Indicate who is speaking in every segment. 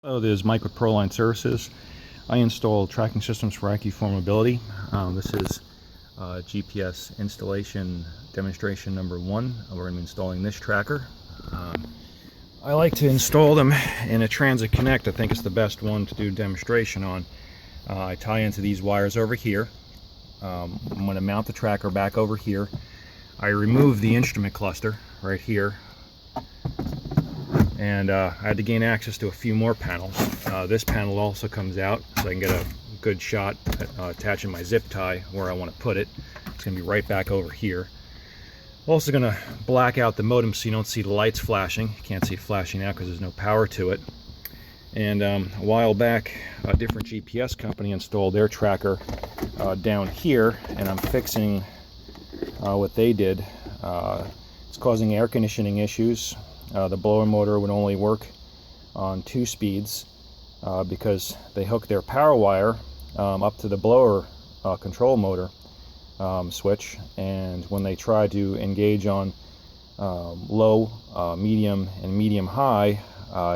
Speaker 1: Hello, this is Mike with Proline Services. I install tracking systems for AccuFour Mobility. This is GPS installation demonstration number 1. We're going to be installing this tracker. I like to install them in a Transit Connect. I think it's the best one to do demonstration on. I tie into these wires over here. I'm going to mount the tracker back over here. I remove the instrument cluster right here. And I had to gain access to a few more panels. This panel also comes out so I can get a good shot at attaching my zip tie where I want to put it. It's going to be right back over here. Also going to black out the modem so you don't see the lights flashing. You can't see it flashing now because there's no power to it. And a while back, a different GPS company installed their tracker down here, and I'm fixing what they did. It's causing air conditioning issues. The blower motor would only work on 2 speeds because they hooked their power wire up to the blower control motor switch, and when they tried to engage on low, medium, and medium high,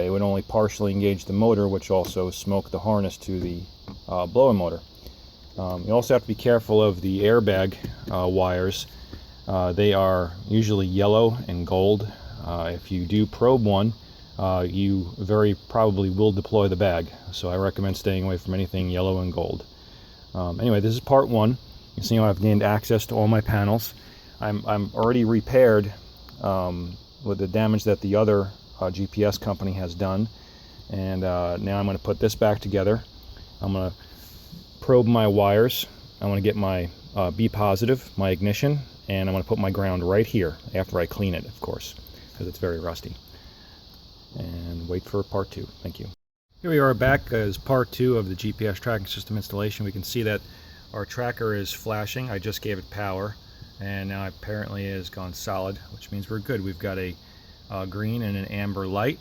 Speaker 1: it would only partially engage the motor, which also smoked the harness to the blower motor. You also have to be careful of the airbag wires. They are usually yellow and gold. If you do probe one, you very probably will deploy the bag, so I recommend staying away from anything yellow and gold. Anyway, this is part 1. You see how I've gained access to all my panels. I'm already repaired with the damage that the other GPS company has done, and now I'm going to put this back together. I'm going to probe my wires. I want to get my B positive, my ignition, and I'm going to put my ground right here after I clean it, of course, because it's very rusty. And wait for part 2. Thank you. Here we are back as part 2 of the GPS tracking system installation. We can see that our tracker is flashing. I just gave it power, and now apparently it has gone solid, which means we're good. We've got a green and an amber light.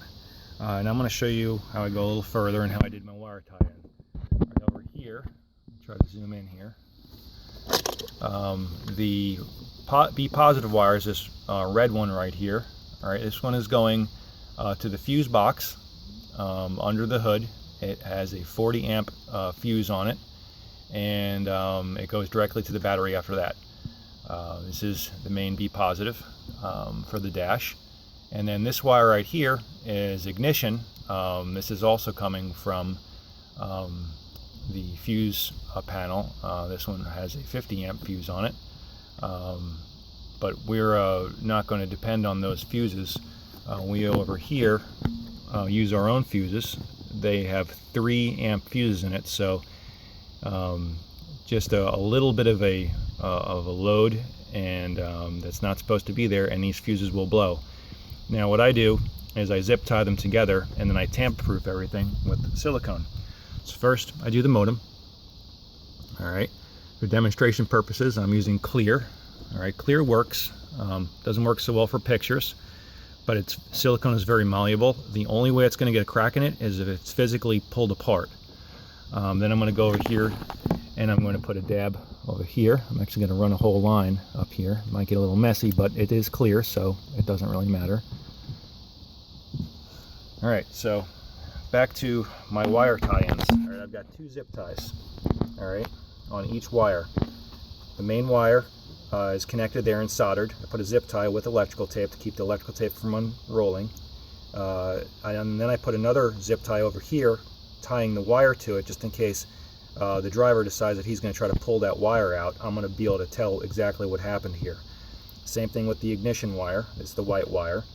Speaker 1: And I'm going to show you how I go a little further and how I did my wire tie-in. Right over here, try to zoom in here. The B positive wire is this red one right here. All right, this one is going to the fuse box under the hood. It has a 40 amp fuse on it, and it goes directly to the battery after that. This is the main B positive for the dash. And then this wire right here is ignition. This is also coming from the fuse panel. This one has a 50 amp fuse on it. But we're not going to depend on those fuses. We over here use our own fuses. They have 3 amp fuses in it, so just a little bit of a load, and that's not supposed to be there, and these fuses will blow. Now what I do is I zip tie them together, and then I tamper-proof everything with silicone. So first I do the modem. All right, for demonstration purposes I'm using clear. All right, clear works. Doesn't work so well for pictures, but silicone is very malleable. The only way it's going to get a crack in it is if it's physically pulled apart. Then I'm going to go over here and I'm going to put a dab over here. I'm actually going to run a whole line up here. It might get a little messy, but it is clear, so it doesn't really matter. All right, so back to my wire tie-ins. All right, I've got 2 zip ties, all right, on each wire. The main wire is connected there and soldered. I put a zip tie with electrical tape to keep the electrical tape from unrolling. And then I put another zip tie over here, tying the wire to it just in case the driver decides that he's going to try to pull that wire out. I'm going to be able to tell exactly what happened here. Same thing with the ignition wire. It's the white wire.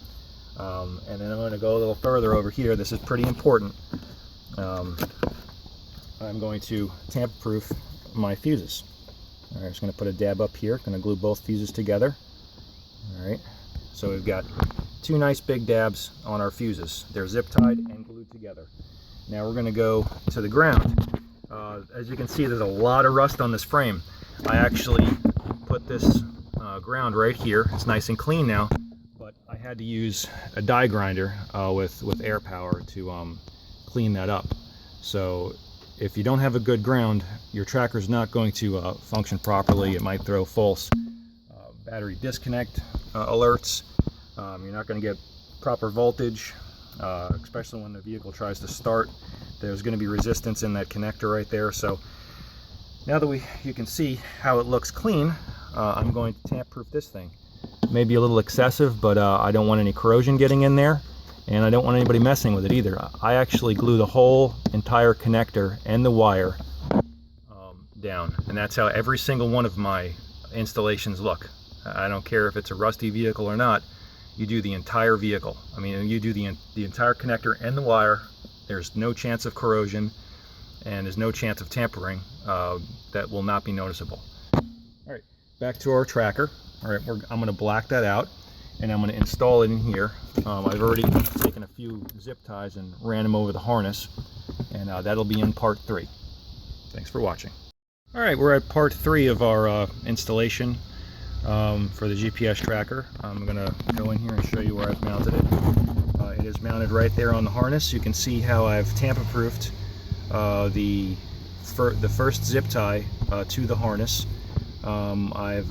Speaker 1: And then I'm going to go a little further over here. This is pretty important. I'm going to tamper-proof my fuses. All right, I'm just going to put a dab up here. Going to glue both fuses together. All right, so we've got 2 nice big dabs on our fuses. They're zip tied and glued together. Now we're going to go to the ground. As you can see, there's a lot of rust on this frame. I actually put this ground right here. It's nice and clean now, but I had to use a die grinder with air power to clean that up. So if you don't have a good ground, your tracker's not going to function properly. It might throw false battery disconnect alerts. You're not going to get proper voltage. especially when the vehicle tries to start. There's going to be resistance in that connector right there. So now that you can see how it looks clean, I'm going to tamp proof this thing. Maybe a little excessive, but I don't want any corrosion getting in there, and I don't want anybody messing with it either. I actually glue the whole entire connector and the wire down, and that's how every single one of my installations look. I don't care if it's a rusty vehicle or not. You do the entire vehicle. I mean, you do the entire connector and the wire. There's no chance of corrosion, and there's no chance of tampering that will not be noticeable. All right, back to our tracker. All right, I'm going to black that out, and I'm going to install it in here. I've already taken a few zip ties and ran them over the harness, and that'll be in part 3. Thanks for watching. All right, we're at part 3 of our installation for the GPS tracker. I'm going to go in here and show you where I've mounted it. It is mounted right there on the harness. You can see how I've tamper-proofed the first zip tie to the harness. I've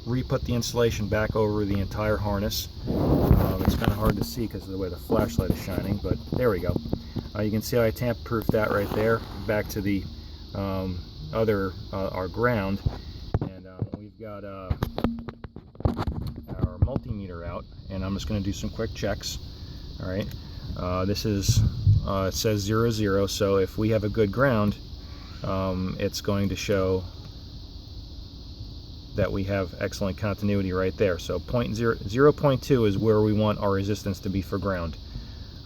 Speaker 1: re-put the insulation back over the entire harness. It's kind of hard to see because of the way the flashlight is shining, but there we go. You can see how I tamper-proofed that right there back to the our ground, and we've got our multimeter out, and I'm just going to do some quick checks. All right, this is it says 0, 0, so if we have a good ground, it's going to show that we have excellent continuity right there. So 0.2 is where we want our resistance to be for ground.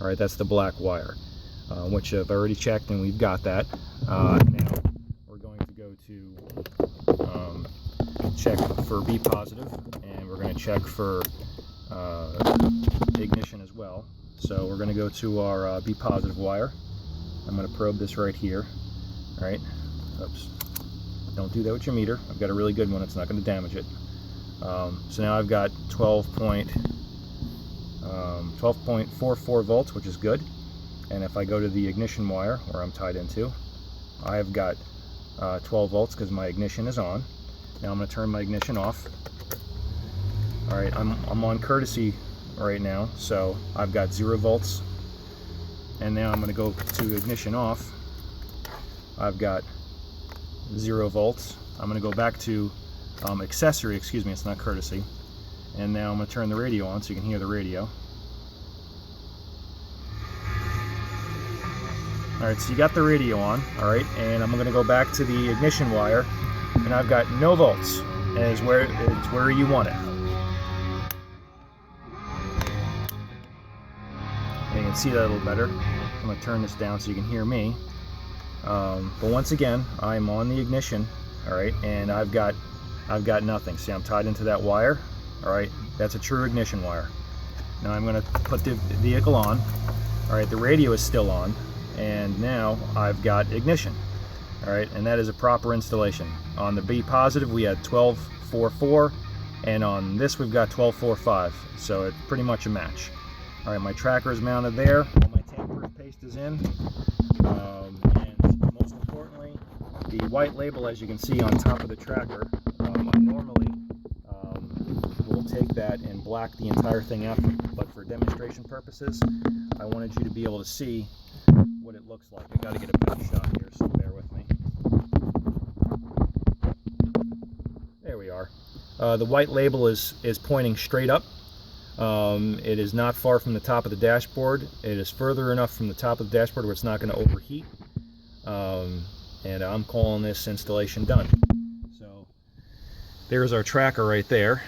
Speaker 1: All right, that's the black wire, which I've already checked, and we've got that. Now we're going to go to check for B positive, and we're going to check for ignition as well. So we're going to go to our B positive wire. I'm going to probe this right here. All right, oops. Don't do that with your meter. I've got a really good one. It's not going to damage it. So now I've got 12.44 volts, which is good. And if I go to the ignition wire, where I'm tied into, I've got 12 volts because my ignition is on. Now I'm going to turn my ignition off. All right, I'm on courtesy right now, so I've got 0 volts. And now I'm going to go to ignition off. I've got 0 volts. I'm going to go back to accessory, excuse me, it's not courtesy. And now I'm going to turn the radio on so you can hear the radio. Alright, so you got the radio on, alright, and I'm going to go back to the ignition wire, and I've got no volts, and it's where you want it. And you can see that a little better. I'm going to turn this down so you can hear me. But once again, I'm on the ignition, all right, and I've got nothing. See, I'm tied into that wire, all right. That's a true ignition wire. Now I'm going to put the vehicle on, all right. The radio is still on, and now I've got ignition, all right, and that is a proper installation. On the B positive, we had 12.44, and on this we've got 12.45, so it's pretty much a match. All right, my tracker is mounted there. All my tamper paste is in. The white label, as you can see on top of the tracker, I normally will take that and black the entire thing out, but for demonstration purposes, I wanted you to be able to see what it looks like. I got to get a better shot here, so bear with me. There we are. The white label is pointing straight up. It is not far from the top of the dashboard. It is further enough from the top of the dashboard where it's not going to overheat. And I'm calling this installation done. So there's our tracker right there,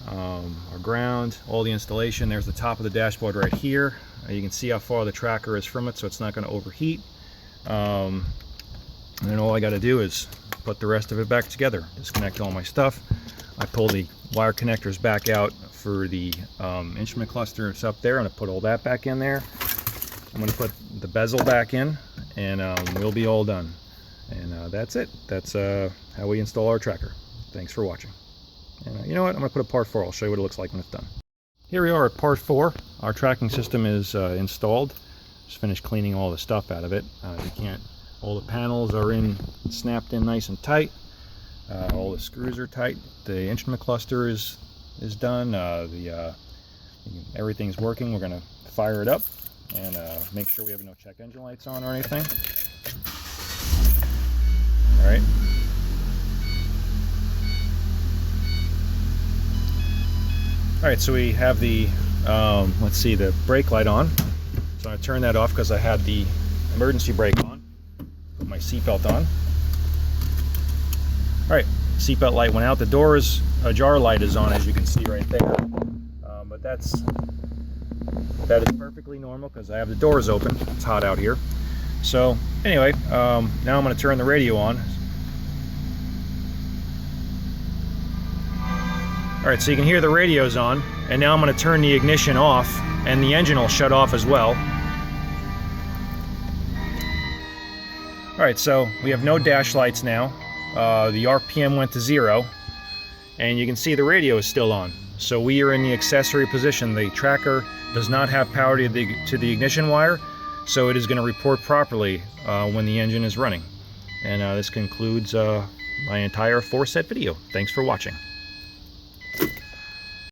Speaker 1: our ground, all the installation. There's the top of the dashboard right here. You can see how far the tracker is from it, so it's not going to overheat. And then all I got to do is put the rest of it back together. Disconnect all my stuff. I pull the wire connectors back out for the instrument cluster. It's up there. I'm going to put all that back in there. I'm going to put the bezel back in, and we'll be all done. And that's it. That's how we install our tracker. Thanks for watching. And you know what? I'm going to put a part 4. I'll show you what it looks like when it's done. Here we are at part 4. Our tracking system is installed. Just finished cleaning all the stuff out of it. All the panels are snapped in nice and tight. All the screws are tight. The instrument cluster is done. Everything's working. We're going to fire it up and make sure we have no check engine lights on or anything. All right. All right, so we have the, let's see, the brake light on. So I'm gonna turn that off because I had the emergency brake on. Put my seatbelt on. All right, seatbelt light went out. The doors ajar light is on, as you can see right there. But that is perfectly normal because I have the doors open. It's hot out here. So anyway, now I'm gonna turn the radio on. All right, so you can hear the radio's on, and now I'm going to turn the ignition off, and the engine will shut off as well. All right, so we have no dash lights now. The RPM went to 0, and you can see the radio is still on. So we are in the accessory position. The tracker does not have power to the ignition wire, so it is going to report properly when the engine is running. And this concludes my entire 4-set video. Thanks for watching.